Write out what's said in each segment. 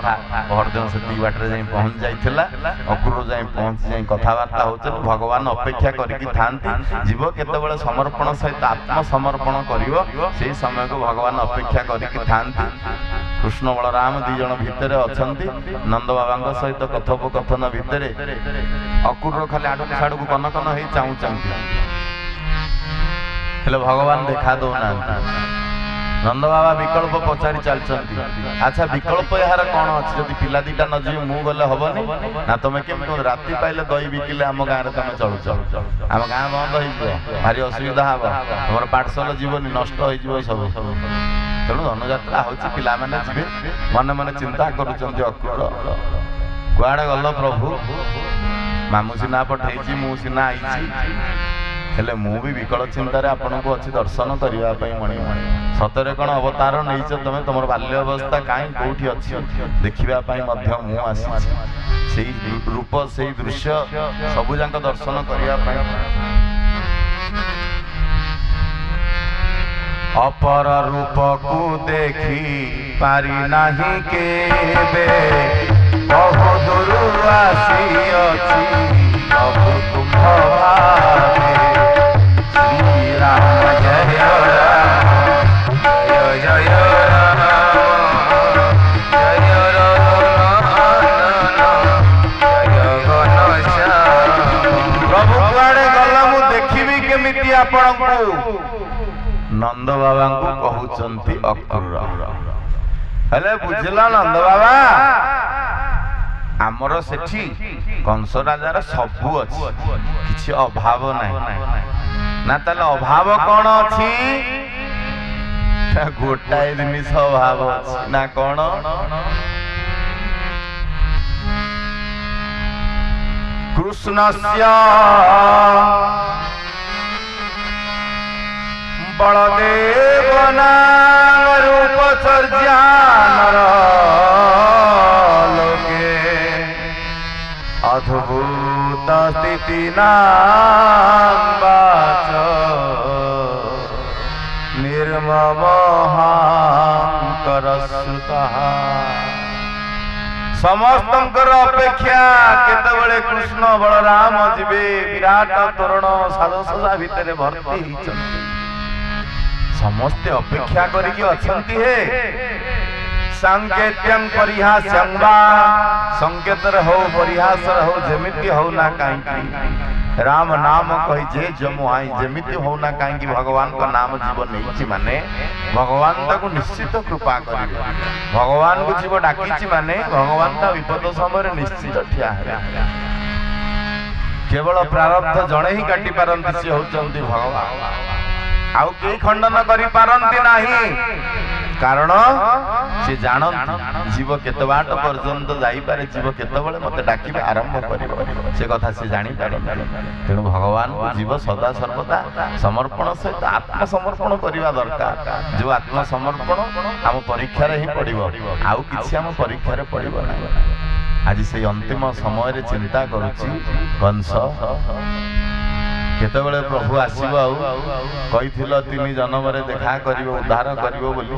କଥା ଅର୍ଜୁନ ସେତିକି ବାଟରେ ଯାଇ ପହଞ୍ଚି ଯାଇଥିଲା। ଅକ୍ରୁର ଯାଇ ପହଞ୍ଚି ଯାଇ କଥାବାର୍ତ୍ତା ହଉଛନ୍ତି। ଭଗବାନ ଅପେକ୍ଷା କରିକି ଥାନ୍ତି ଜୀବ କେତେବେଳେ ସମର୍ପଣ ସହିତ ଆତ୍ମସମର୍ପଣ କରିବ ସେଇ ସମୟକୁ ଭଗବାନ ଅପେକ୍ଷା କରିକି ଥାନ୍ତି। କୃଷ୍ଣ ବଳରାମ ଦି ଜଣ ଭିତରେ ଅଛନ୍ତି। ନନ୍ଦ ବାବାଙ୍କ ସହିତ କଥୋପକଥନ ଭିତରେ ଅକ୍ରୁର ଖାଲି ଆଡକୁ ସାଡକୁ କନ କନ ହେଇ ଚାହୁଁଛନ୍ତି, ହେଲେ ଭଗବାନ ଦେଖା ଦଉନାହାନ୍ତି। ନନ୍ଦ ବାବା ବିକଳ୍ପ ପଚାରି ଚାଲିଛନ୍ତି, ଆଚ୍ଛା ବିକଳ୍ପ ଏହାର କଣ ଅଛି? ଯଦି ପିଲା ଦିଟା ନ ଯିବେ ମୁଁ ଗଲେ ହବନି ନା? ତମେ କେମିତି ରାତି ପାଇଲେ ଦହି ବିକିଲେ ଆମ ଗାଁରେ ତମେ ଚଳୁଛ? ଆମ ଗାଁ ବନ୍ଦ ହେଇଯିବ, ଭାରି ଅସୁବିଧା ହବ, ତମର ପାଠଶାଳ ଯିବନି, ନଷ୍ଟ ହେଇଯିବ ସବୁ। ତେଣୁ ଧନୁଯାତ୍ରା ହଉଛି, ପିଲାମାନେ ଯିବେ। ମନେ ମନେ ଚିନ୍ତା କରୁଛନ୍ତି ଅକ୍ରୁର, କୁଆଡେ ଗଲ ପ୍ରଭୁ? ମାମୁଁ ସିନା ପଠେଇଛି, ମୁଁ ସିନା ଆଇଛି, ହେଲେ ମୁଁ ବି ବିକଳ ଚିନ୍ତାରେ ଆପଣଙ୍କୁ ଅଛି ଦର୍ଶନ କରିବା ପାଇଁ। ମଣି ସତରେ କଣ ଅବତାର ନେଇଛ ତମେ? ତମର ବାଲ୍ୟ ଅବସ୍ଥା କାହିଁ କୋଉଠି ଅଛି ଦେଖିବା ପାଇଁ ମଧ୍ୟ ମୁଁ ଆସିଛି। ସେଇ ରୂପ ସେଇ ଦୃଶ୍ୟ ସବୁ ଯାକ ଦର୍ଶନ କରିବା ପାଇଁ। ଅପର ରୂପକୁ ଦେଖି ପାରି ନାହିଁ କେବେ, ବହୁ ଦୂର ଆସିଅଛି ପ୍ରଭୁ ତୁମ୍ଭ ଭାବେ। ଶ୍ରୀରାମ ଜୟ ରାମ ଜୟ ଜୟ ରାମ ଜୟ ଘନଶ୍ୟାମ। ପ୍ରଭୁ କୁଆଡେ ଗଲା ମୁଁ ଦେଖିବି କେମିତି ଆପଣଙ୍କୁ? ନନ୍ଦ ବାବାଙ୍କୁ କହୁଛନ୍ତି ଅକ୍ରୁର। ହେଲେ ବୁଝିଲ ନନ୍ଦ ବାବା, ଆମର ସେଠି କଂସ ରାଜାର ସବୁ ଅଛି, କିଛି ଅଭାବ ନାହିଁ। ନା ତାହେଲେ ଅଭାବ କଣ ଅଛି? ଗୋଟାଏ ଜିନିଷ ଅଭାବ ଅଛି। ନା କଣ? କୃଷ୍ଣସ୍ୟ ବଳଦେବ ନାମ ରୂପ ଚର୍ଯ୍ୟାନର ଲୋକେ ଅଦ୍ଭୁତ ସ୍ଥିତି ନାମ୍ବାଚ ନିର୍ମମହାଙ୍କର ସୁତଃ। ସମସ୍ତଙ୍କର ଅପେକ୍ଷା କେତେବେଳେ କୃଷ୍ଣ ବଳରାମ ଯିବେ, ବିରାଟ ତୋରଣ ସାଜସଜା ଭିତରେ ଭର୍ତ୍ତି ହେଇଛନ୍ତି। ସମସ୍ତେ ଅପେକ୍ଷା କରିକି ଅଛନ୍ତି। ହେ ସଂକେତ୍ୟଂ ପରିହାସ୍ୟଂ ବା, ସଂକେତରେ ହଉ ପରିହାସରେ ହଉ ଯେମିତି ହଉ ନା କାହିଁକି ରାମ ନାମ କହି ଯେ ଯମୁ ଆଇ, ଯେମିତି ହଉ ନା କାହିଁକି ଭଗବାନଙ୍କ ନାମ ଜୀବ ନେଇଛି ମାନେ ଭଗବାନ ତାକୁ ନିଶ୍ଚିତ କୃପା କରିବେ। ଭଗବାନଙ୍କୁ ଜୀବ ଡାକିଛି ମାନେ ଭଗବାନ ତା ବିପଦ ସମୟରେ ନିଶ୍ଚିତ ଠିଆ ହେବେ। କେବଳ ପ୍ରାରବ୍ଧ ଜଣେ ହିଁ କାଟି ପାରନ୍ତି, ସେ ହଉଛନ୍ତି ଭଗବାନ। ଆଉ କେହି ଖଣ୍ଡନ କରିପାରନ୍ତି ନାହିଁ, କାରଣ ସେ ଜାଣନ୍ତି ଜୀବ କେତେ ବାଟ ପର୍ଯ୍ୟନ୍ତ ଯାଇପାରେ, ଜୀବ କେତେବେଳେ ମତେ ଡାକିବେ ଆରମ୍ଭ କରିବ, ସେ କଥା ସେ ଜାଣିପାରନ୍ତି। ତେଣୁ ଭଗବାନଙ୍କୁ ଜୀବ ସଦା ସର୍ବଦା ସମର୍ପଣ ସହିତ ଆତ୍ମସମର୍ପଣ କରିବା ଦରକାର। ଯୋଉ ଆତ୍ମସମର୍ପଣ ଆମ ପରୀକ୍ଷାରେ ହିଁ ପଡିବ, ଆଉ କିଛି ଆମ ପରୀକ୍ଷାରେ ପଡିବ ନାହିଁ। ଆଜି ସେଇ ଅନ୍ତିମ ସମୟରେ ଚିନ୍ତା କରୁଛି କଂସ କେତେବେଳେ ପ୍ରଭୁ ଆସିବ? ଆଉ କହିଥିଲ 3 ଜନ୍ମରେ ଦେଖା କରିବ, ଉଦ୍ଧାର କରିବ ବୋଲି,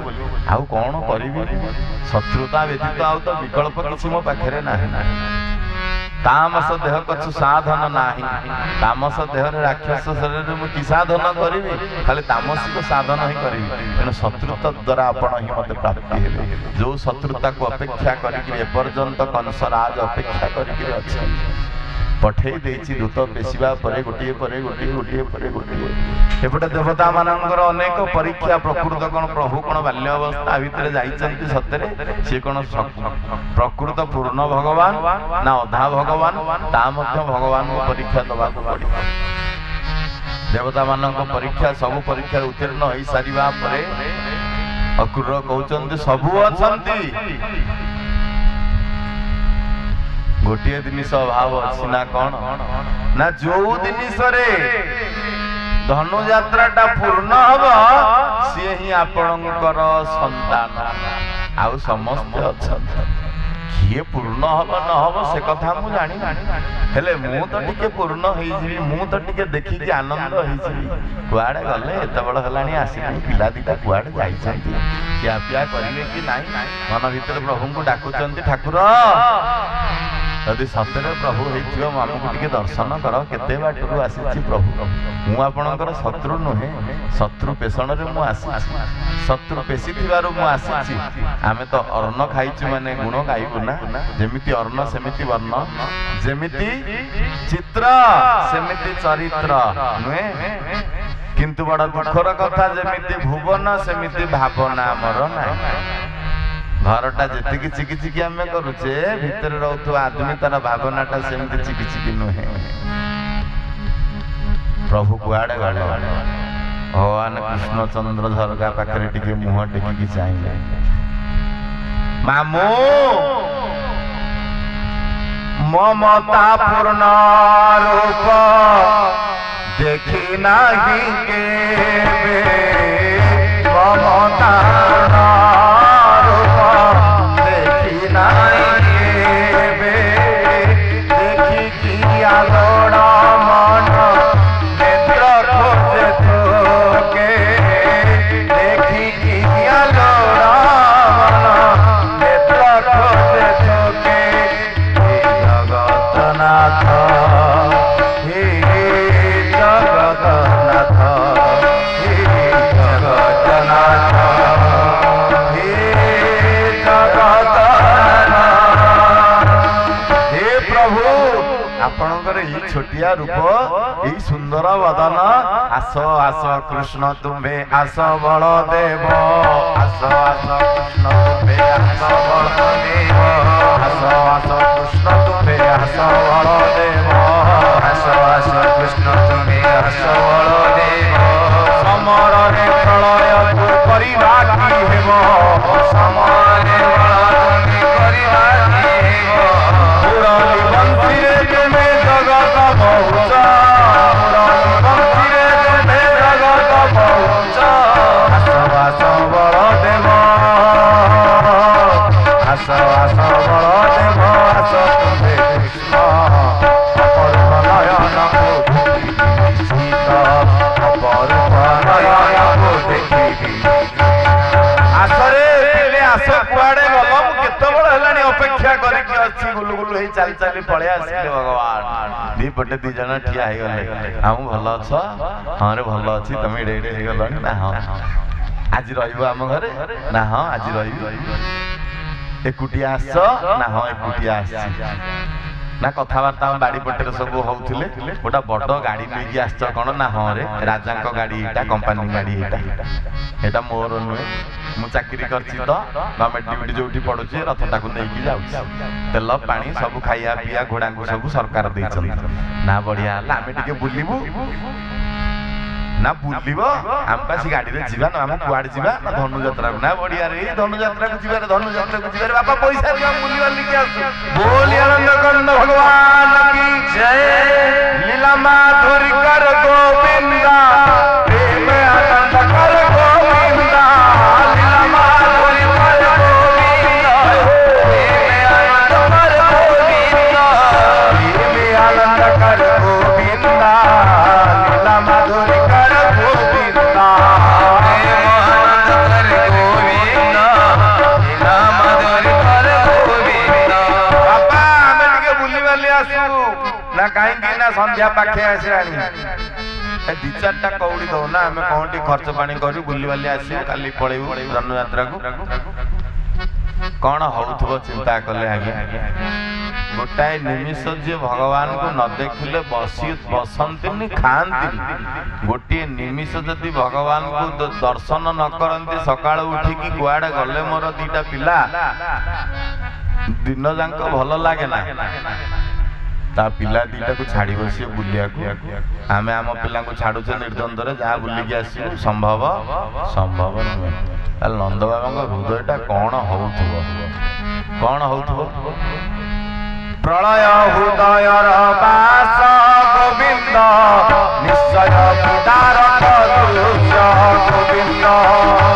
ଆଉ କଣ କରିବି? ଶତ୍ରୁତା ବ୍ୟତୀତ ଆଉ ତ ବିକଳ୍ପ କିଛି ମୋ ପାଖରେ ନାହିଁ। ତାମସ ଦେହ କଛୁ ସାଧନ ନାହିଁ, ତାମସ ଦେହରେ ରାକ୍ଷସ ଶରୀରରେ ମୁଁ କି ସାଧନ କରିବି? ଖାଲି ତାମସିକ ସାଧନ ହିଁ କରିବି। ତେଣୁ ଶତ୍ରୁତା ଦ୍ୱାରା ଆପଣ ହିଁ ମତେ ପ୍ରାପ୍ତି ହେବେ। ଯୋଉ ଶତ୍ରୁତାକୁ ଅପେକ୍ଷା କରିକି ଏପର୍ଯ୍ୟନ୍ତ କଂସରାଜ ଅପେକ୍ଷା କରିକି ଅଛି, ପଠେଇ ଦେଇଛି ଦୂତ ପେଶିବା ପରେ ଗୋଟିଏ ପରେ ଗୋଟିଏ ଗୋଟିଏ ପରେ ଗୋଟିଏ। ଏପଟେ ଦେବତା ମାନଙ୍କର ଅନେକ ପରୀକ୍ଷା। ପ୍ରକୃତ କଣ ପ୍ରଭୁ କଣ ବାଲ୍ୟ ଅବସ୍ଥା ଭିତରେ ଯାଇଛନ୍ତି ସତରେ? ସେ କଣ ପ୍ରକୃତ ପୂର୍ଣ୍ଣ ଭଗବାନ ନା ଅଧା ଭଗବାନ? ତା ମଧ୍ୟ ଭଗବାନଙ୍କୁ ପରୀକ୍ଷା ଦବାକୁ ପଡିବ। ଦେବତା ମାନଙ୍କ ପରୀକ୍ଷା, ସବୁ ପରୀକ୍ଷାରେ ଉତ୍ତୀର୍ଣ୍ଣ ହେଇ ସାରିବା ପରେ ଅକ୍ରୁର କହୁଛନ୍ତି ସବୁ ଅଛନ୍ତି, ଗୋଟିଏ ଜିନିଷ ଅଭାବ ଅଛି। ନା କଣ? ନା ଯୋଉ ଜିନିଷରେ ଧନୁଯାତ୍ରାଟା ପୂର୍ଣ୍ଣ ହବ ସିଏ ହିଁ ଆପଣଙ୍କର ସନ୍ତାନ। ଆଉ ସମସ୍ତେ ଅଛନ୍ତି, किए पूर्ण हम न हम से कथा मु जानी हेले मु तो टिके पूर्ण होई मु तो टिके देखि कि आनंद होई कुआडे गले एत बड़ हलानी आसी पिला दिटा कुआडे जाई छथि किया पिया करिवे कि नाही मन भीतर प्रभु को डाकुचंती ठाकुर यदि सतरे प्रभु होइथियो आमको टिके दर्शन कर केते बाटरू आसी प्रभु मु आपणकर शत्रु नुहे शत्रु पेषण रे मु आसी शत्रु पेशी थिबारु मु आसी आमे तो अर्ण खाइछु माने गुण गाइबु ना जेमिति अर्ण सेमिति वर्ण जेमिति चित्र सेमिति चरित्र नुहे किंतु बड़ा दुखर कथा जेमिति भुवन सेमिति भावना मर ना घरटा जेतिकी चिकिचिकी आमे करूचे भीतर रहउथु आदमी तार भावनाटा सेमिति चिकिचिकी नुहे प्रभु कुआडे गले भगवान कृष्णचंद्र झरका पाखरे टिके मुह टेकिकी चाहिले मामू ममता पूर्ण रूप देखी नाही केबे ममता रूप देखी नाही केबे देखी कि आलोड़ा मन नेत्र खोजे थोके देखी कि आलोड़ा मन नेत्र खोजे थोके जगतनाथ हे जगतनाथ हे जगतनाथ हे जगतनाथ हे प्रभु आपणकर ई छोटिया रूप ई सुंदर वदन आस आस कृष्ण तुम्हे आस बलदेव आस आस कृष्ण तुम्हे आस बलदेव आस आस कृष्ण तुम्हे आस बलदेव आस आस कृष्ण तुम्हे आस बलदेव समर रे प्रलय तू करिबा की हेबो समर रे प्रलय तू करिबा की हेबो पुरानी बंसी रे तुम्हे जगत बहुचा पुरानी बंसी रे तुम्हे जगत बहुचा आस आस बलदेव आस आस बलदेव आस तुम्हे कृष्ण अपरूप नयन को सीता अपरूप नयन को देखी आसरे पिले आस कुआडे गल मु केते बड़ हेलानी अपेक्षा करिक अछि गुलु गुलु हे चाली चाली पळे आसिले भगवान दी पटे दी जण ठिया हे गले हम भलो छ हां रे भलो अछि तमे एडे एडे हे गलनी ना हां आज रहिबो हम घरे ना हां आज रहिबो एकुटिया आस ना हां एकुटिया आसी ना कथाबार्ता बाड़ी पटे सब होउथिले गोटा बड़ गाड़ी लेके आछ कोन ना हां रे राजा को गाड़ी एटा कंपनी गाड़ी एटा मोर नुहे मु चाकरी करछि तो गवर्नमेंट ड्यूटी जोठी पडुछि रथटा को नेकी जाउछि तेल पानी सब खाइया पिया घोड़ा को सब सरकार दैछन ना बढ़िया हला आमे टिके बुलिबु ना बुलिबो हम पासी गाड़ी रे जीवा ना हम कुआड जीवा ना धनु यात्रा ना बढ़िया रे धनु यात्रा को जीवा रे धनु यात्रा को जीवा रे बाबा पैसा दिया बुलिवा लिखे आसु बोल आनंद कंद भगवान की जय लीला माधुरी कर गोविंदा प्रेम आनंद कर गोविंदा लीला माधुरी कर गोविंदा प्रेम आनंद कर गोविंदा प्रेम आनंद कर गोविंदा लीला माधुरी ना कहीं ना संध्या पाखे आसलानी दी चार्टा कौड़ी दो ना आम कौटी खर्च पानी करू बुली बाली आसू काली पलैबू धनु यात्रा को कौन होउथबो चिंता कले आगे गोटाए निमिष जे भगवान को न देखिले बसंती खाती गोटे निमिष जदि भगवान को दर्शन न करती सकाळ उठिकी कुआडे गले मोर दीटा पिला दिन जाक भल लगे ना ता पिला दीटा को छाड़ी बसी बुलिया को आमे आम पिला को छाड़ुचे निर्द्वंद रे जहाँ बुलिकी आसू संभव संभव नुहे नंद बाबा हृदयटा कौन होउथबो कौन होउथबो प्रलय हृदय बास गोविंद निश्चय विदारक दृश्य गोविंद